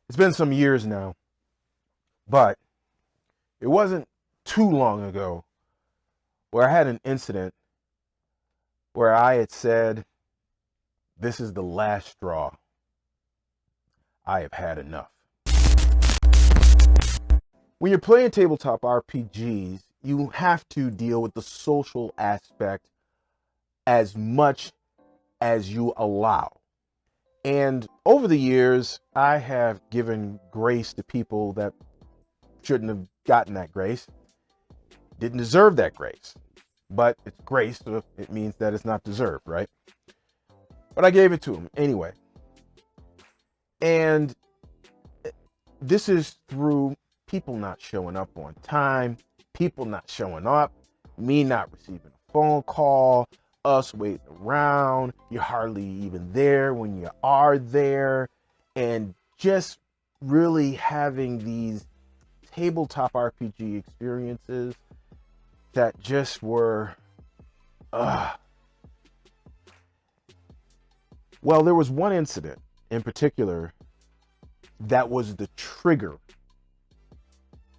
It's been some years now, but it wasn't too long ago where I had an incident where I had said, this is the last straw. I have had enough. When you're playing tabletop RPGs, you have to deal with the social aspect as much as you allow. And over the years, I have given grace to people that shouldn't have gotten that grace, didn't deserve that grace. But it's grace, so it means that it's not deserved, right? But I gave it to them anyway. And this is through people not showing up on time, people not showing up, me not receiving a phone call, us waiting around, you're hardly even there when you are there, and just really having these tabletop RPG experiences that just were, Well, there was one incident in particular that was the trigger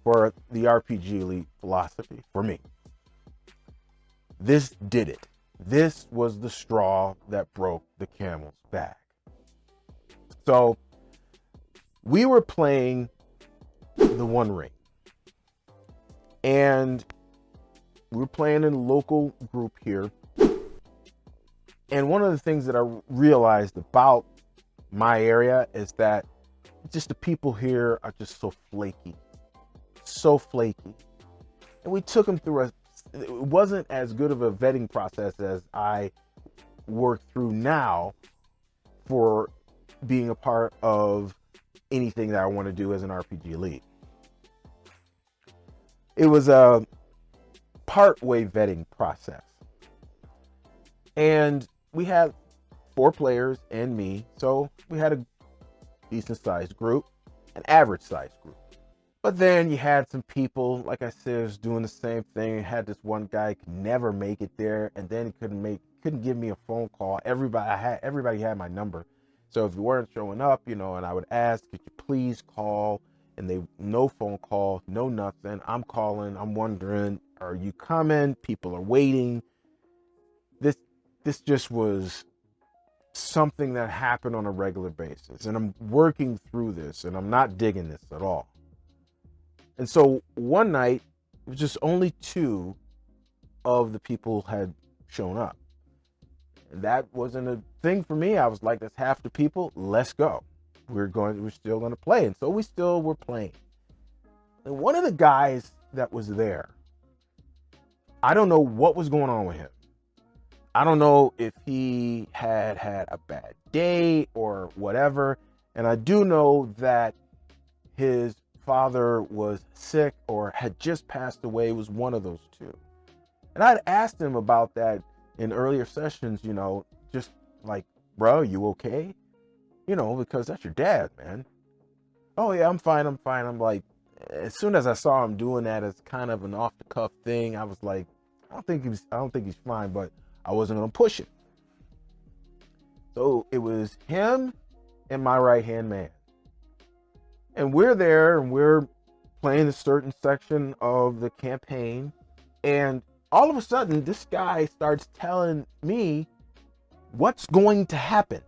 for the RPG Elite philosophy for me. This did it. This was the straw that broke the camel's back. So we were playing the One Ring, and we were playing in a local group here. And one of the things that I realized about my area is that just the people here are just so flaky. And we took them through it wasn't as good of a vetting process as I work through now for being a part of anything that I want to do as an RPG Elite. It was a part-way vetting process. And we had 4 players and me, so we had a decent sized group, an average sized group. But then you had some people, like I said, was doing the same thing. Had this one guy could never make it there, and then he couldn't give me a phone call. Everybody had my number. So if you weren't showing up, and I would ask, could you please call? And no phone call, no nothing. I'm calling, I'm wondering, are you coming? People are waiting. This just was something that happened on a regular basis. And I'm working through this, and I'm not digging this at all. And so one night, it was just only 2 of the people had shown up. And that wasn't a thing for me. I was like, that's half the people, let's go. We're still going to play. And so we still were playing. And one of the guys that was there, I don't know what was going on with him. I don't know if he had a bad day or whatever. And I do know that his father was sick or had just passed away. It was one of those 2. And I'd asked him about that in earlier sessions, just like, bro, you okay? Because that's your dad, man. Oh yeah, I'm fine. I'm like, as soon as I saw him doing that as kind of an off the cuff thing, I was like, I don't think he's fine, but I wasn't going to push it. So it was him and my right-hand man. And we're there and we're playing a certain section of the campaign. And all of a sudden, this guy starts telling me what's going to happen.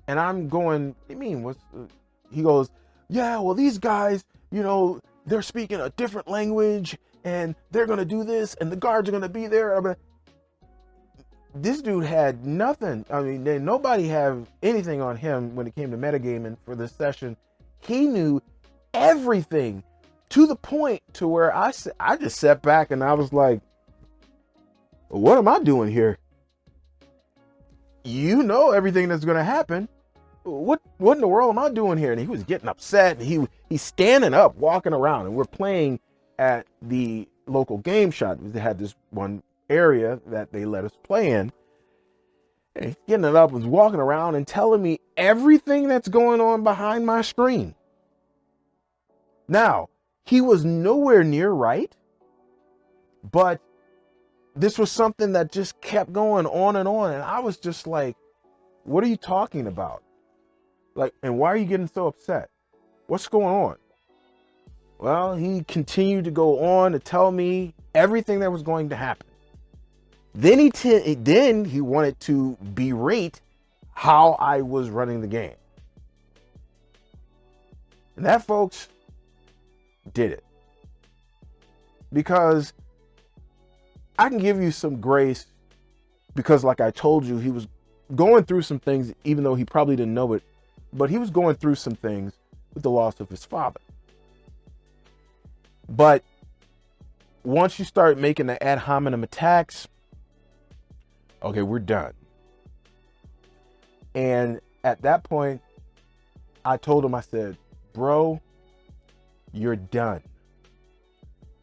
And I'm going, what do you mean? He goes, yeah, well, these guys, they're speaking a different language and they're going to do this and the guards are going to be there. This dude had nothing. I mean, nobody had anything on him when it came to metagaming for this session. He knew everything to the point to where I just sat back and I was like, what am I doing here? You know everything that's going to happen. What in the world am I doing here? And he was getting upset. And he's standing up, walking around, and we're playing at the local game shop. They had this one area that they let us play in. And he's getting it up and walking around and telling me everything that's going on behind my screen. Now, he was nowhere near right, but this was something that just kept going on. And I was just like, what are you talking about? Like, and why are you getting so upset? What's going on? Well, he continued to go on to tell me everything that was going to happen. Then he wanted to berate how I was running the game. And that, folks, did it. Because I can give you some grace because, like I told you, he was going through some things, even though he probably didn't know it, but he was going through some things with the loss of his father. But once you start making the ad hominem attacks, okay, we're done. And at that point, I told him, I said, bro, you're done.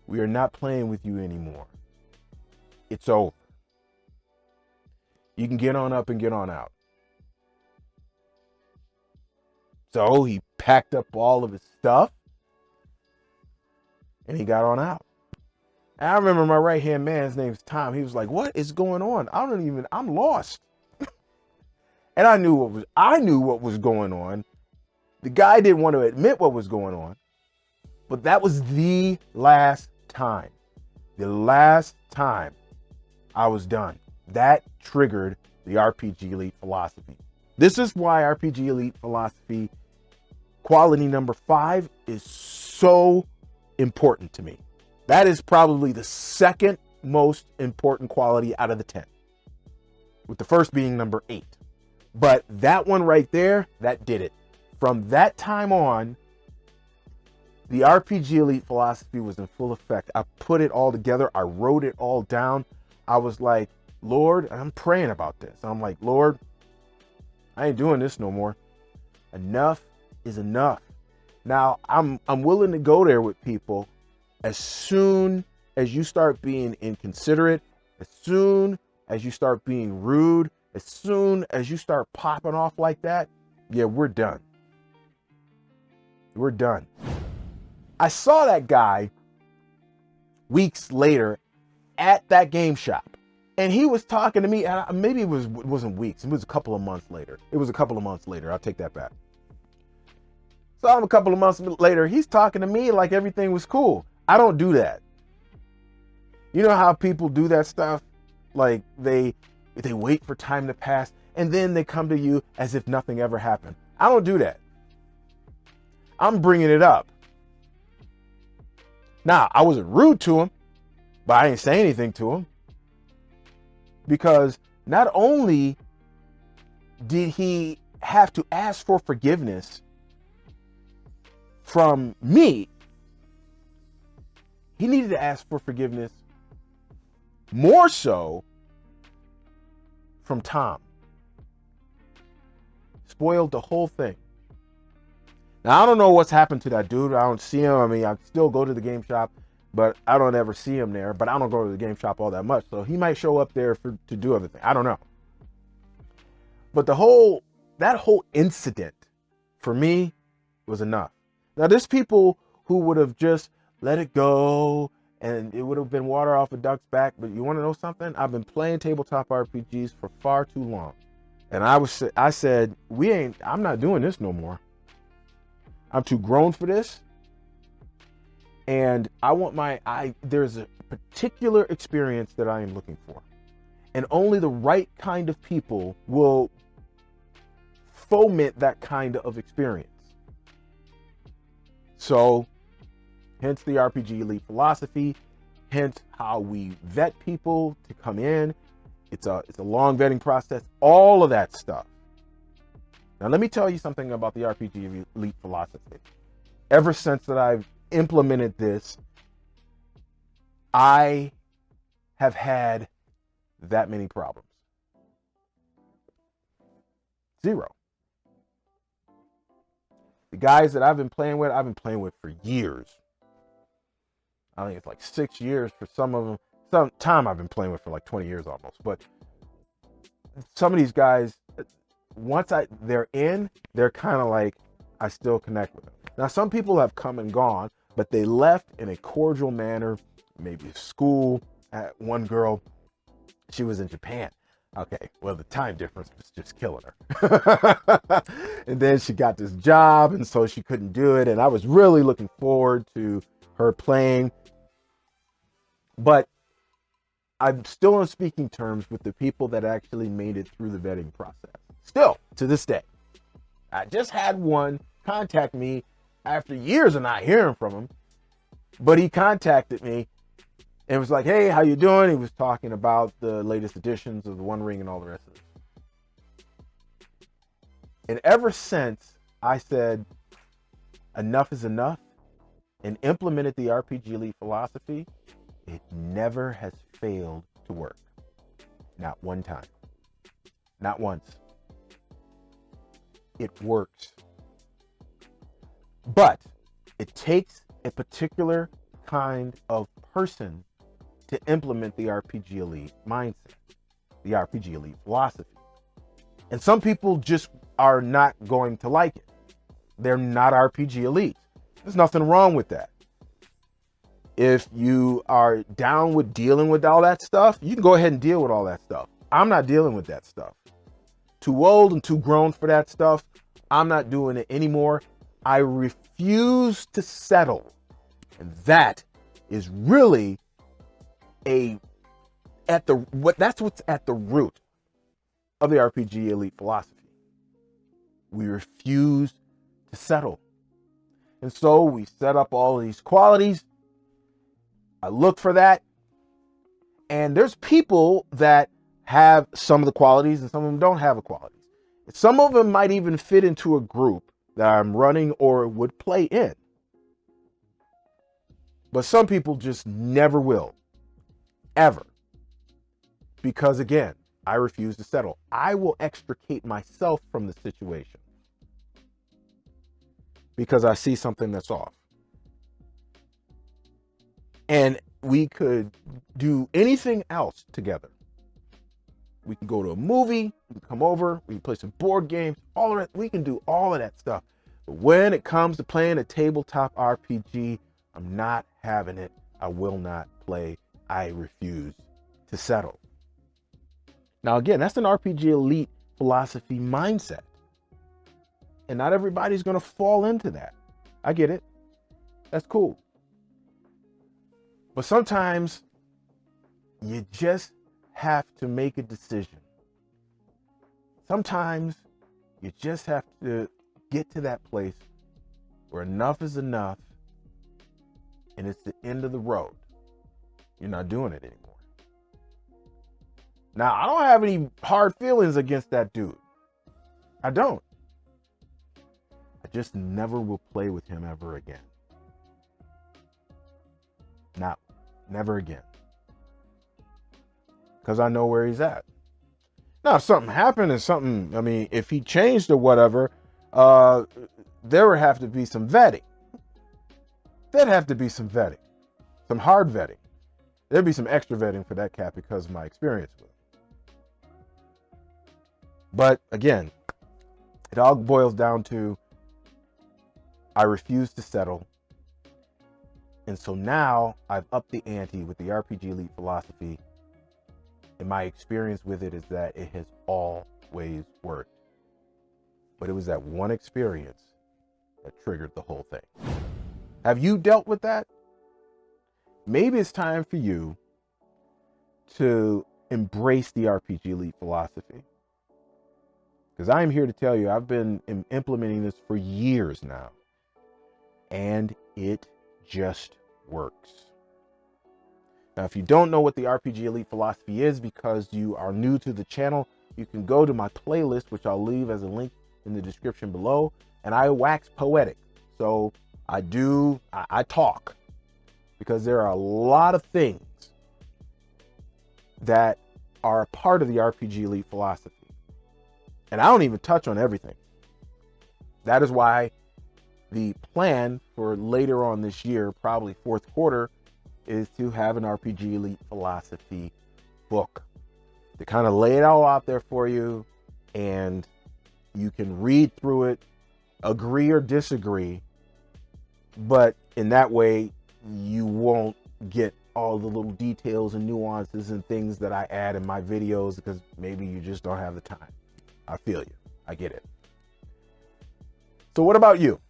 We are not playing with you anymore. It's over. You can get on up and get on out. So he packed up all of his stuff and he got on out. And I remember my right-hand man, his name's Tom. He was like, what is going on? I'm lost. And I knew what was going on. The guy didn't want to admit what was going on, but that was the last time I was done. That triggered the RPG Elite philosophy. This is why RPG Elite philosophy quality number 5 is so important to me. That is probably the second most important quality out of the 10, with the first being number 8. But that one right there, that did it. From that time on, the RPG Elite philosophy was in full effect. I put it all together. I wrote it all down. I was like, Lord, I'm praying about this. I'm like, Lord, I ain't doing this no more. Enough is enough. Now, I'm willing to go there with people as soon as you start being inconsiderate, as soon as you start being rude, as soon as you start popping off like that. Yeah, we're done. We're done. I saw that guy weeks later at that game shop. And he was talking to me, and maybe it wasn't weeks. It was a couple of months later. I'll take that back. So a couple of months later, he's talking to me like everything was cool. I don't do that. You know how people do that stuff? Like they wait for time to pass, and then they come to you as if nothing ever happened. I don't do that. I'm bringing it up. Now, I wasn't rude to him, but I didn't say anything to him. Because not only did he have to ask for forgiveness from me, he needed to ask for forgiveness more so from Tom. Spoiled the whole thing. Now, I don't know what's happened to that dude. I don't see him. I mean, I still go to the game shop, but I don't ever see him there. But I don't go to the game shop all that much. So he might show up there to do other things. I don't know. But that whole incident for me was enough. Now, there's people who would have just let it go and it would have been water off a duck's back. But you want to know something? I've been playing tabletop RPGs for far too long. And I said, I'm not doing this no more. I'm too grown for this. And there's a particular experience that I am looking for. And only the right kind of people will foment that kind of experience. So, hence the RPG Elite philosophy, hence how we vet people to come in. It's a long vetting process, all of that stuff. Now, let me tell you something about the RPG Elite philosophy. Ever since that I've implemented this, I have had that many problems. 0. The guys that I've been playing with for years. I think it's like 6 years for some of them. Some time I've been playing with for like 20 years almost. But some of these guys, once they're in, they're kind of like, I still connect with them. Now, some people have come and gone, but they left in a cordial manner, maybe school. One girl, she was in Japan. Okay, well, the time difference was just killing her. And then she got this job, and so she couldn't do it. And I was really looking forward to her playing. But I'm still on speaking terms with the people that actually made it through the vetting process. Still, to this day. I just had one contact me after years of not hearing from him. But he contacted me and was like, hey, how you doing? He was talking about the latest editions of the One Ring and all the rest of it. And ever since I said, enough is enough, and implemented the RPG Elite philosophy, it never has failed to work. Not one time. Not once. It works. But it takes a particular kind of person to implement the RPG Elite mindset, the RPG Elite philosophy. And some people just are not going to like it. They're not RPG Elite. There's nothing wrong with that. If you are down with dealing with all that stuff, you can go ahead and deal with all that stuff. I'm not dealing with that stuff. Too old and too grown for that stuff. I'm not doing it anymore. I refuse to settle. And that is really that's what's at the root of the RPG Elite philosophy. We refuse to settle. And so we set up all of these qualities. I look for that. And there's people that have some of the qualities and some of them don't have the qualities. Some of them might even fit into a group that I'm running or would play in. But some people just never will. Ever. Because again, I refuse to settle. I will extricate myself from the situation because I see something that's off. And we could do anything else together. We can go to a movie, we can come over, we can play some board games, all of that. We can do all of that stuff. But when it comes to playing a tabletop RPG, I'm not having it. I will not play. I refuse to settle. Now, again, that's an RPG Elite philosophy mindset. And not everybody's going to fall into that. I get it. That's cool. But sometimes you just have to make a decision. Sometimes you just have to get to that place where enough is enough and it's the end of the road. You're not doing it anymore. Now, I don't have any hard feelings against that dude. I don't. I just never will play with him ever again. Never again. Because I know where he's at. Now, if something happened and if he changed or whatever, there would have to be some vetting. There'd have to be some vetting. Some hard vetting. There'd be some extra vetting for that cat because of my experience with him. But again, it all boils down to I refuse to settle. And so now I've upped the ante with the RPG Elite philosophy. And my experience with it is that it has always worked. But it was that one experience that triggered the whole thing. Have you dealt with that? Maybe it's time for you to embrace the RPG Elite philosophy. Because I am here to tell you, I've been implementing this for years now. And it just works. Now, if you don't know what the RPG Elite philosophy is because you are new to the channel, you can go to my playlist, which I'll leave as a link in the description below. And I wax poetic. So I talk because there are a lot of things that are a part of the RPG Elite philosophy. And I don't even touch on everything. That is why the plan for later on this year, probably fourth quarter, is to have an RPG Elite philosophy book to kind of lay it all out there for you, and you can read through it, agree or disagree, but in that way you won't get all the little details and nuances and things that I add in my videos because maybe you just don't have the time. I feel you. I get it. So what about you?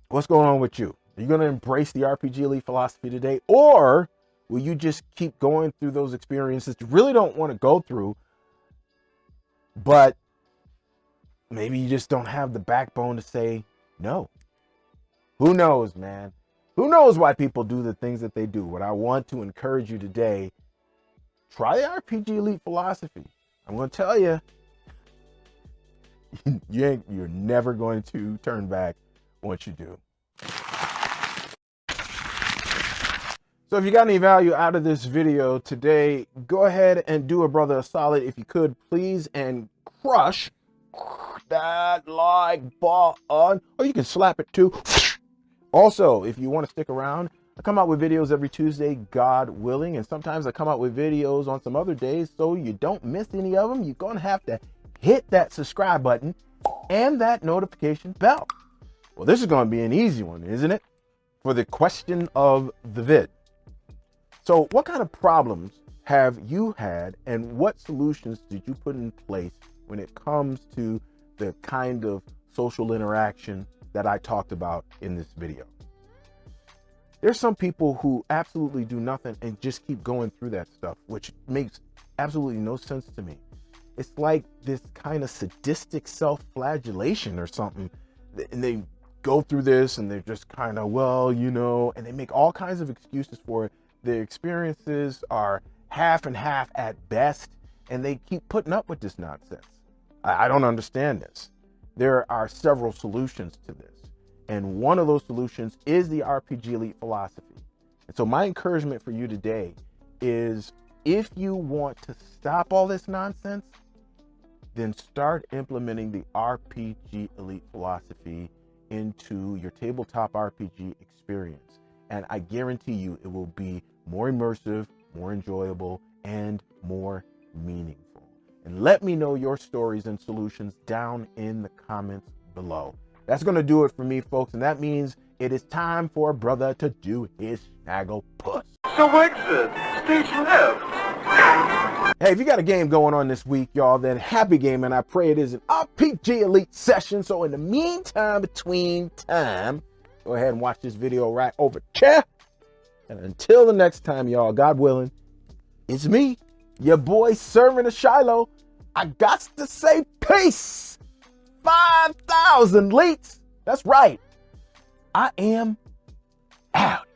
What's going on with you? Are you going to embrace the RPG Elite philosophy today? Or will you just keep going through those experiences you really don't want to go through, but maybe you just don't have the backbone to say no? Who knows, man? Who knows why people do the things that they do? What I want to encourage you today, try the RPG Elite philosophy. I'm going to tell you, you're never going to turn back once you do. So if you got any value out of this video today, go ahead and do a brother a solid, if you could, please, and crush that like button, or you can slap it too. Also, if you want to stick around, I come out with videos every Tuesday, God willing, and sometimes I come out with videos on some other days, so you don't miss any of them. You're going to have to hit that subscribe button and that notification bell. Well, this is going to be an easy one, isn't it? For the question of the vid. So what kind of problems have you had, and what solutions did you put in place when it comes to the kind of social interaction that I talked about in this video? There's some people who absolutely do nothing and just keep going through that stuff, which makes absolutely no sense to me. It's like this kind of sadistic self-flagellation or something. And they go through this and they're just kind of, well, you know, and they make all kinds of excuses for it. Their experiences are half and half at best, and they keep putting up with this nonsense. I don't understand this. There are several solutions to this, and one of those solutions is the RPG Elite philosophy. And so my encouragement for you today is, if you want to stop all this nonsense, then start implementing the RPG Elite philosophy into your tabletop RPG experience. And I guarantee you it will be more immersive, more enjoyable, and more meaningful. And let me know your stories and solutions down in the comments below. That's going to do it for me, folks. And that means it is time for a brother to do his snaggle puss. So exit, stage left. Hey, if you got a game going on this week, y'all, then happy gaming. I pray it is an RPG Elite session. So in the meantime, between time, go ahead and watch this video right over here. And until the next time, y'all, God willing, it's me, your boy, servant of Shiloh. I got to say peace. 5,000 Leets. That's right. I am out.